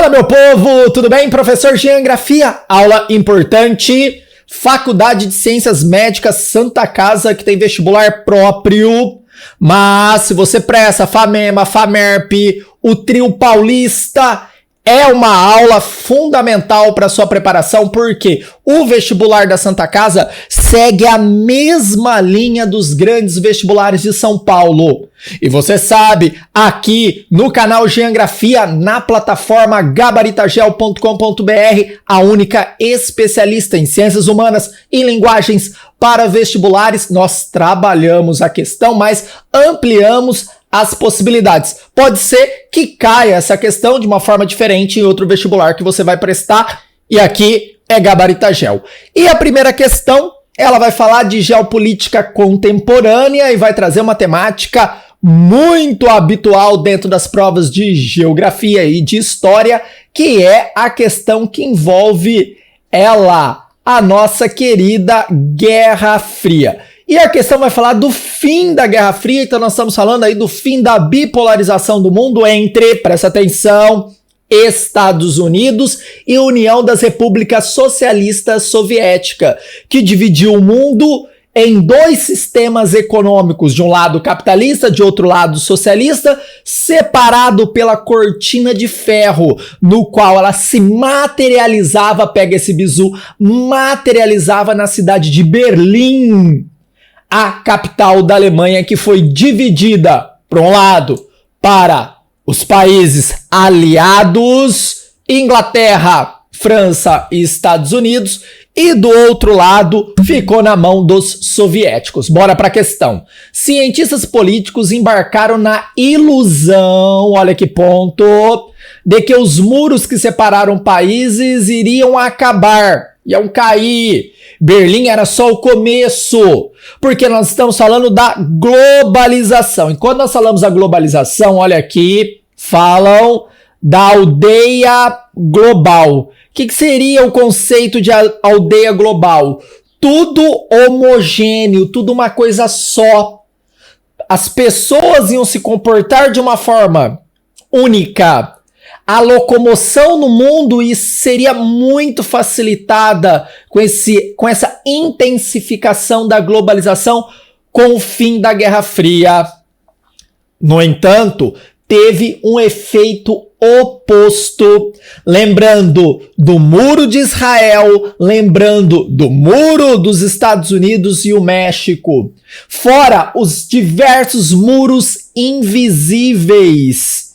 Fala, meu povo, tudo bem? Professor Geografia, aula importante, Faculdade de Ciências Médicas Santa Casa, que tem vestibular próprio, mas se você presta FAMEMA, FAMERP, o trio paulista, é uma aula fundamental para sua preparação, porque o vestibular da Santa Casa segue a mesma linha dos grandes vestibulares de São Paulo. E você sabe, aqui no canal Geografia, na plataforma gabaritagel.com.br, a única especialista em ciências humanas e linguagens para vestibulares, nós trabalhamos a questão, mas ampliamos as possibilidades. Pode ser que caia essa questão de uma forma diferente em outro vestibular que você vai prestar, e aqui é Gabaritagel. E a primeira questão, ela vai falar de geopolítica contemporânea e vai trazer uma temática muito habitual dentro das provas de geografia e de história, que é a questão que envolve a nossa querida Guerra Fria. E a questão vai falar do fim da Guerra Fria, então nós estamos falando aí do fim da bipolarização do mundo entre, presta atenção, Estados Unidos e União das Repúblicas Socialistas Soviéticas, que dividiu o mundo em dois sistemas econômicos, de um lado capitalista, de outro lado socialista, separado pela cortina de ferro, no qual ela se materializava, pega esse bizu, materializava na cidade de Berlim, a capital da Alemanha, que foi dividida, por um lado, para os países aliados, Inglaterra, França e Estados Unidos, e do outro lado ficou na mão dos soviéticos. Bora para a questão. Cientistas políticos embarcaram na ilusão, olha que ponto, de que os muros que separaram países iriam acabar, iam cair. Berlim era só o começo, porque nós estamos falando da globalização. E quando nós falamos da globalização, olha aqui, falam da aldeia global. O que seria o conceito de aldeia global? Tudo homogêneo, tudo uma coisa só. As pessoas iam se comportar de uma forma única. A locomoção no mundo seria muito facilitada com essa intensificação da globalização com o fim da Guerra Fria. No entanto, teve um efeito oposto, lembrando do Muro de Israel, lembrando do Muro dos Estados Unidos e o México, fora os diversos muros invisíveis,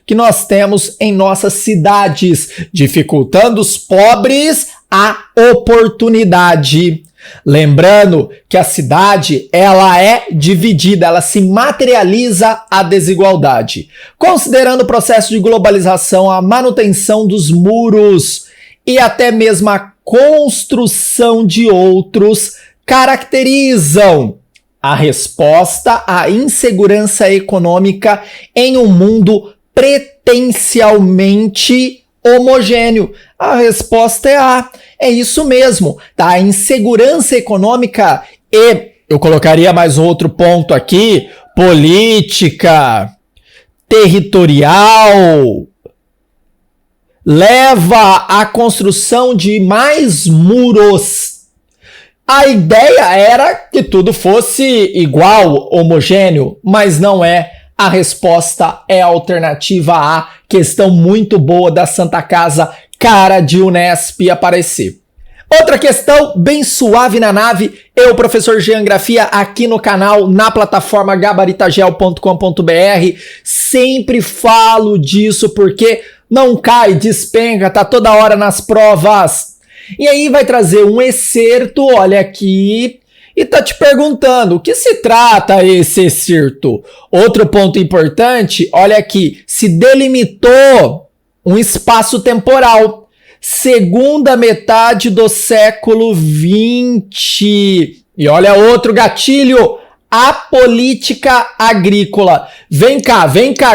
que nós temos em nossas cidades, dificultando os pobres a oportunidade. Lembrando que a cidade, ela é dividida, ela se materializa a desigualdade. Considerando o processo de globalização, a manutenção dos muros e até mesmo a construção de outros caracterizam a resposta à insegurança econômica em um mundo pretensialmente homogêneo. A resposta é A. É isso mesmo, tá? A insegurança econômica e, eu colocaria mais um outro ponto aqui, política, territorial, leva à construção de mais muros. A ideia era que tudo fosse igual, homogêneo, mas não é. A resposta é a alternativa A, questão muito boa da Santa Casa, cara de Unesp aparecer. Outra questão bem suave na nave, eu, professor Geografia, aqui no canal, na plataforma gabaritagel.com.br, sempre falo disso porque não cai, despenca, tá toda hora nas provas. E aí vai trazer um excerto, olha aqui, e tá te perguntando, o que se trata esse excerto? Outro ponto importante, olha aqui, se delimitou um espaço temporal, segunda metade do século XX. E olha outro gatilho, a política agrícola. Vem cá,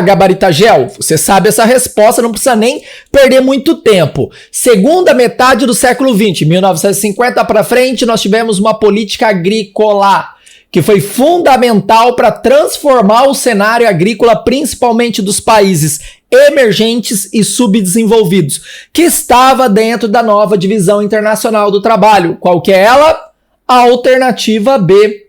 Gabaritagel. Você sabe essa resposta, não precisa nem perder muito tempo. Segunda metade do século XX, 1950 para frente, nós tivemos uma política agrícola que foi fundamental para transformar o cenário agrícola, principalmente dos países emergentes e subdesenvolvidos, que estava dentro da nova divisão internacional do trabalho. Qual que é ela? A alternativa B,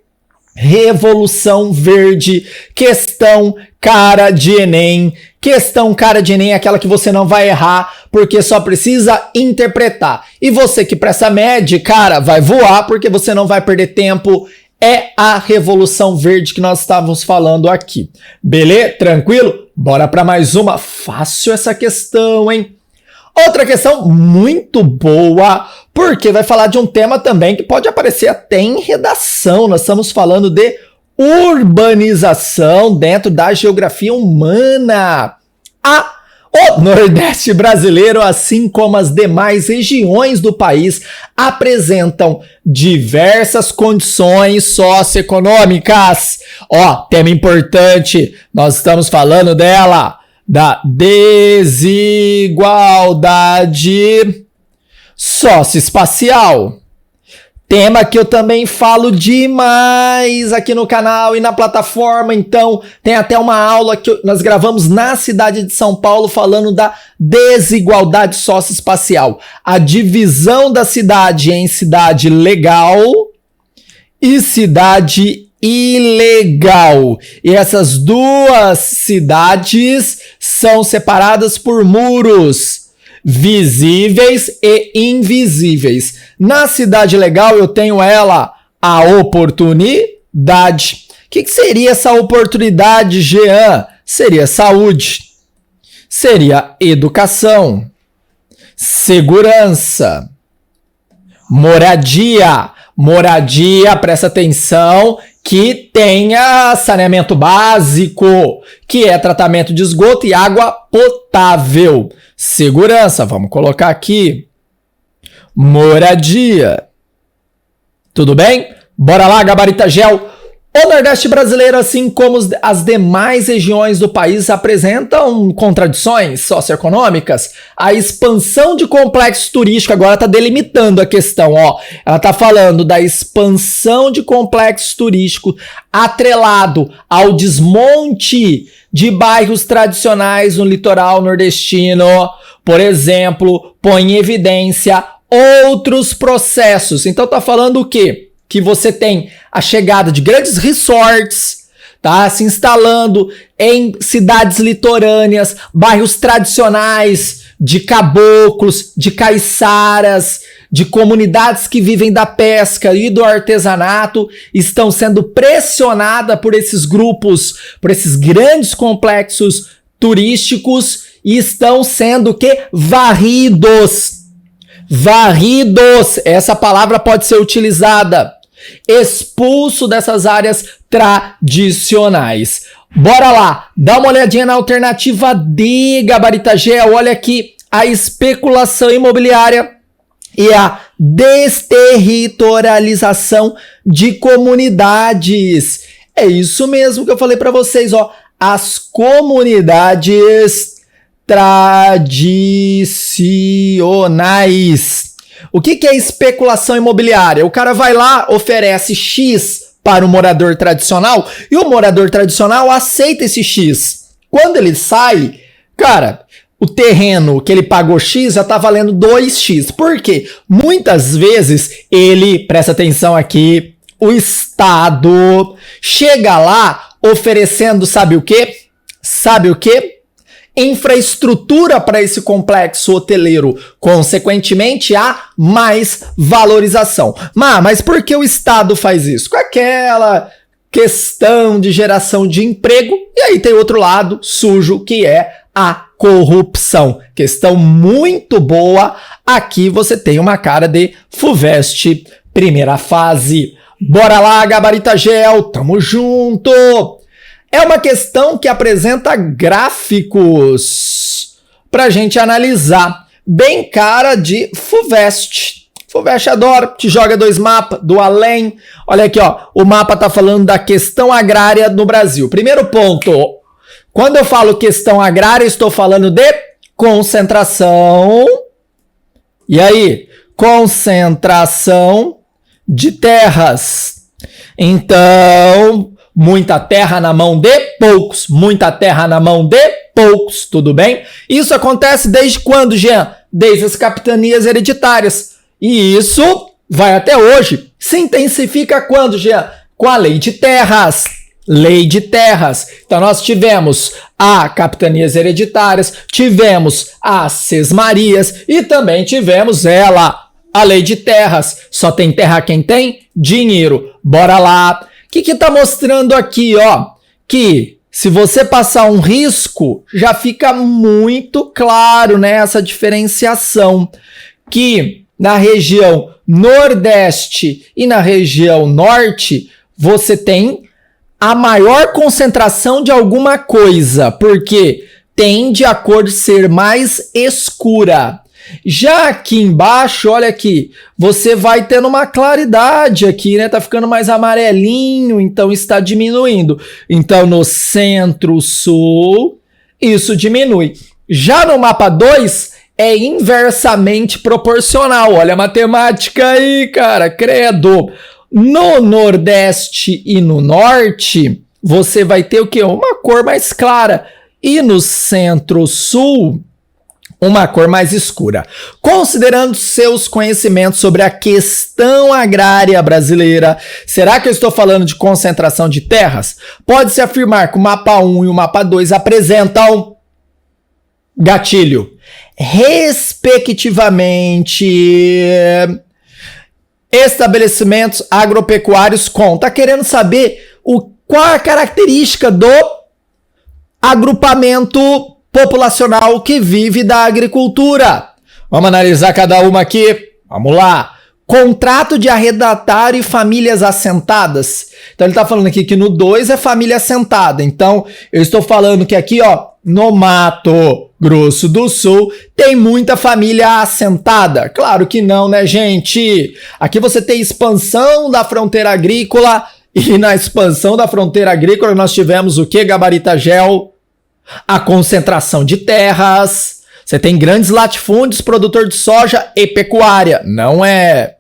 Revolução Verde, questão cara de Enem. Questão cara de Enem é aquela que você não vai errar, porque só precisa interpretar. E você que presta MED, cara, vai voar, porque você não vai perder tempo. É a Revolução Verde que nós estávamos falando aqui. Beleza? Tranquilo? Bora para mais uma. Fácil essa questão, hein? Outra questão muito boa, porque vai falar de um tema também que pode aparecer até em redação. Nós estamos falando de urbanização dentro da geografia humana. O Nordeste brasileiro, assim como as demais regiões do país, apresentam diversas condições socioeconômicas. Tema importante, nós estamos falando dela, da desigualdade socioespacial. Tema que eu também falo demais aqui no canal e na plataforma, então tem até uma aula que nós gravamos na cidade de São Paulo falando da desigualdade socioespacial, a divisão da cidade em cidade legal e cidade ilegal. E essas duas cidades são separadas por muros visíveis e invisíveis. Na cidade legal eu tenho ela, a oportunidade. O que seria essa oportunidade, Jean? Seria saúde, seria educação, segurança, moradia. Moradia, presta atenção, que tenha saneamento básico, que é tratamento de esgoto e água potável. Segurança, vamos colocar aqui. Moradia. Tudo bem? Bora lá, Gabarita Gel. O Nordeste brasileiro, assim como as demais regiões do país, apresentam contradições socioeconômicas. A expansão de complexo turístico agora está delimitando a questão. Ela está falando da expansão de complexo turístico atrelado ao desmonte de bairros tradicionais no litoral nordestino. Por exemplo, põe em evidência outros processos. Então está falando o quê? Que você tem a chegada de grandes resorts, tá? Se instalando em cidades litorâneas, bairros tradicionais de caboclos, de caiçaras, de comunidades que vivem da pesca e do artesanato, estão sendo pressionadas por esses grupos, por esses grandes complexos turísticos e estão sendo varridos. Varridos, essa palavra pode ser utilizada. Expulso dessas áreas tradicionais. Bora lá, dá uma olhadinha na alternativa D, Gabarita Gel. Olha aqui, a especulação imobiliária e a desterritorialização de comunidades. É isso mesmo que eu falei para vocês, as comunidades tradicionais. O que é especulação imobiliária? O cara vai lá, oferece X para o morador tradicional e o morador tradicional aceita esse X. Quando ele sai, cara, o terreno que ele pagou X já está valendo 2X. Por quê? Muitas vezes ele, presta atenção aqui, o Estado chega lá oferecendo, sabe o quê? Sabe o quê? Infraestrutura para esse complexo hoteleiro, consequentemente há mais valorização. Mas por que o Estado faz isso? Com aquela questão de geração de emprego, e aí tem outro lado sujo que é a corrupção. Questão muito boa, aqui você tem uma cara de FUVEST, primeira fase. Bora lá, Gabarita Gel, tamo junto! É uma questão que apresenta gráficos pra gente analisar. Bem cara de FUVEST. FUVEST adora, te joga 2 mapas do além. Olha aqui, o mapa tá falando da questão agrária no Brasil. Primeiro ponto, quando eu falo questão agrária, estou falando de concentração. E aí? Concentração de terras. Então, muita terra na mão de poucos, muita terra na mão de poucos, tudo bem? Isso acontece desde quando, Jean? Desde as capitanias hereditárias. E isso vai até hoje. Se intensifica quando, Jean? Com a lei de terras. Lei de terras. Então nós tivemos a capitanias hereditárias, tivemos as sesmarias e também tivemos ela, a lei de terras. Só tem terra quem tem? Dinheiro. Bora lá. O que tá mostrando aqui, ó? Que se você passar um risco, já fica muito claro, né, essa diferenciação. Que na região nordeste e na região norte, você tem a maior concentração de alguma coisa, porque tende a cor ser mais escura. Já aqui embaixo, olha aqui, você vai tendo uma claridade aqui, né? Tá ficando mais amarelinho, então está diminuindo. Então, no centro-sul, isso diminui. Já no mapa 2, é inversamente proporcional. Olha a matemática aí, cara, credo. No nordeste e no norte, você vai ter o quê? Uma cor mais clara. E no centro-sul, uma cor mais escura. Considerando seus conhecimentos sobre a questão agrária brasileira, será que eu estou falando de concentração de terras? Pode-se afirmar que o mapa 1 e o mapa 2 apresentam gatilho, respectivamente, estabelecimentos agropecuários com. Tá querendo saber qual a característica do agrupamento populacional que vive da agricultura. Vamos analisar cada uma aqui. Vamos lá. Contrato de arrendatário e famílias assentadas. Então ele tá falando aqui que no 2 é família assentada. Então eu estou falando que aqui, ó, no Mato Grosso do Sul tem muita família assentada. Claro que não, né, gente? Aqui você tem expansão da fronteira agrícola e na expansão da fronteira agrícola nós tivemos o que, Gabarita Gel? A concentração de terras. Você tem grandes latifúndios, produtor de soja e pecuária. Não é.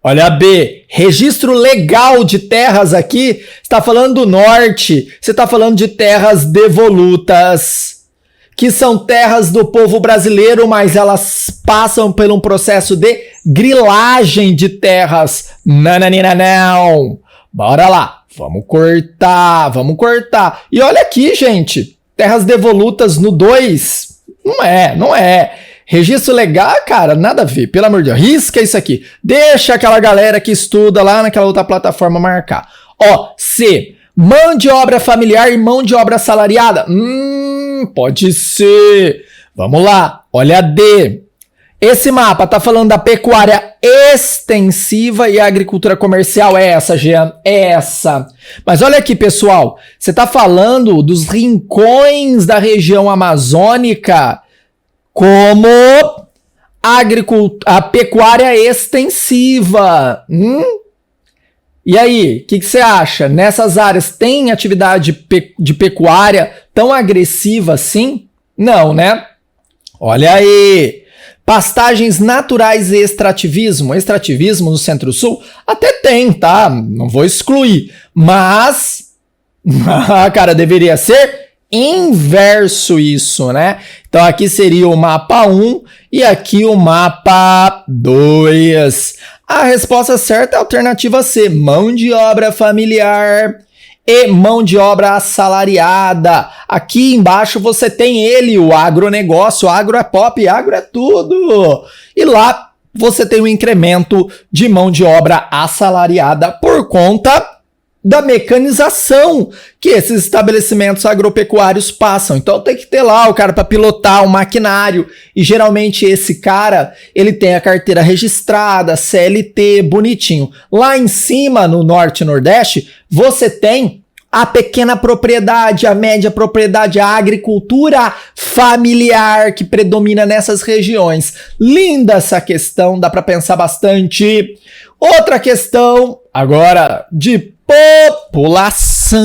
Olha B, registro legal de terras aqui, está falando do norte, você está falando de terras devolutas, que são terras do povo brasileiro, mas elas passam por um processo de grilagem de terras. Não. Bora lá, vamos cortar. E olha aqui, gente, terras devolutas no 2, não é. Registro legal, cara, nada a ver, pelo amor de Deus, risca isso aqui. Deixa aquela galera que estuda lá naquela outra plataforma marcar. Ó, C, mão de obra familiar e mão de obra assalariada. Pode ser. Vamos lá, olha D. Esse mapa tá falando da pecuária extensiva e a agricultura comercial. É essa, Jean, é essa. Mas olha aqui, pessoal, você tá falando dos rincões da região amazônica como a pecuária extensiva. E aí, o que você acha? Nessas áreas tem atividade de pecuária tão agressiva assim? Não, né? Olha aí. Pastagens naturais e extrativismo. Extrativismo no Centro-Sul até tem, tá? Não vou excluir. Mas, cara, deveria ser inverso isso, né? Então aqui seria o mapa 1 e aqui o mapa 2. A resposta certa é a alternativa C, mão de obra familiar e mão de obra assalariada. Aqui embaixo você tem ele, o agronegócio. O agro é pop, agro é tudo. E lá você tem um incremento de mão de obra assalariada por conta da mecanização que esses estabelecimentos agropecuários passam. Então tem que ter lá o cara para pilotar o maquinário, e geralmente esse cara, ele tem a carteira registrada, CLT, bonitinho. Lá em cima, no norte e nordeste, você tem a pequena propriedade, a média propriedade, a agricultura familiar que predomina nessas regiões. Linda essa questão, dá para pensar bastante. Outra questão, agora, de população.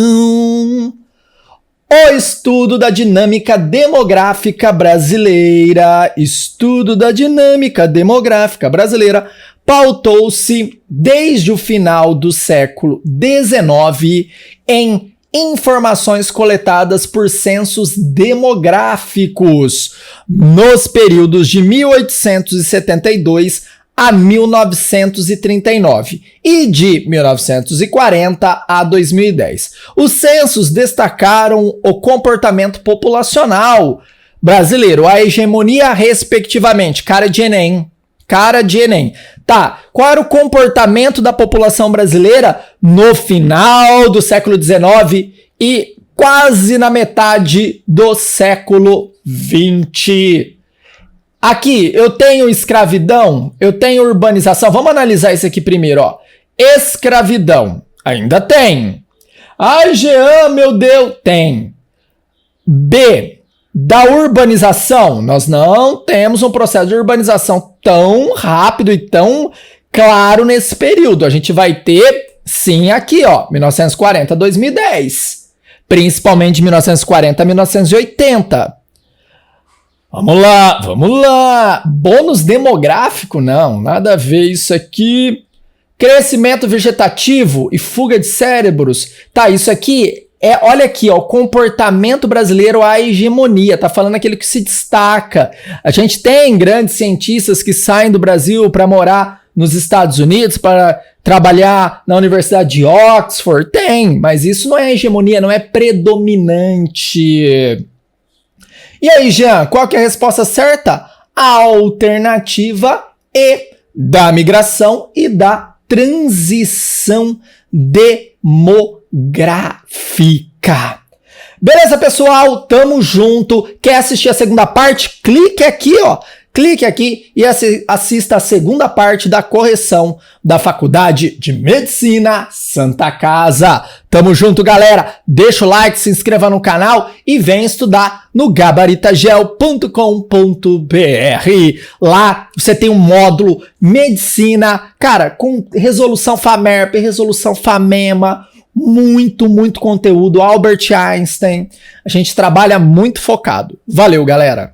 O estudo da dinâmica demográfica brasileira. Estudo da dinâmica demográfica brasileira pautou-se desde o final do século XIX em informações coletadas por censos demográficos nos períodos de 1872 a 1939 e de 1940 a 2010. Os censos destacaram o comportamento populacional brasileiro, a hegemonia respectivamente, cara de Enem. Tá, qual era o comportamento da população brasileira no final do século XIX e quase na metade do século XX? Aqui, eu tenho escravidão, eu tenho urbanização. Vamos analisar isso aqui primeiro, ó. Escravidão, ainda tem. Ai, Jean, meu Deus, tem. B, da urbanização, nós não temos um processo de urbanização tão rápido e tão claro nesse período. A gente vai ter, sim, aqui, ó, 1940 a 2010. Principalmente de 1940 a 1980. Vamos lá. Bônus demográfico? Não, nada a ver isso aqui. Crescimento vegetativo e fuga de cérebros. Tá, isso aqui olha aqui, ó, comportamento brasileiro, a hegemonia, tá falando aquele que se destaca. A gente tem grandes cientistas que saem do Brasil para morar nos Estados Unidos, para trabalhar na Universidade de Oxford, tem, mas isso não é hegemonia, não é predominante. E aí, Jean, qual que é a resposta certa? A alternativa E, da migração e da transição demográfica. Beleza, pessoal? Tamo junto. Quer assistir a segunda parte? Clique aqui, ó. Clique aqui e assista a segunda parte da correção da Faculdade de Medicina Santa Casa. Tamo junto, galera. Deixa o like, se inscreva no canal e vem estudar no gabaritagel.com.br. Lá você tem um módulo Medicina, cara, com resolução FAMERP, resolução FAMEMA, muito conteúdo, Albert Einstein. A gente trabalha muito focado. Valeu, galera.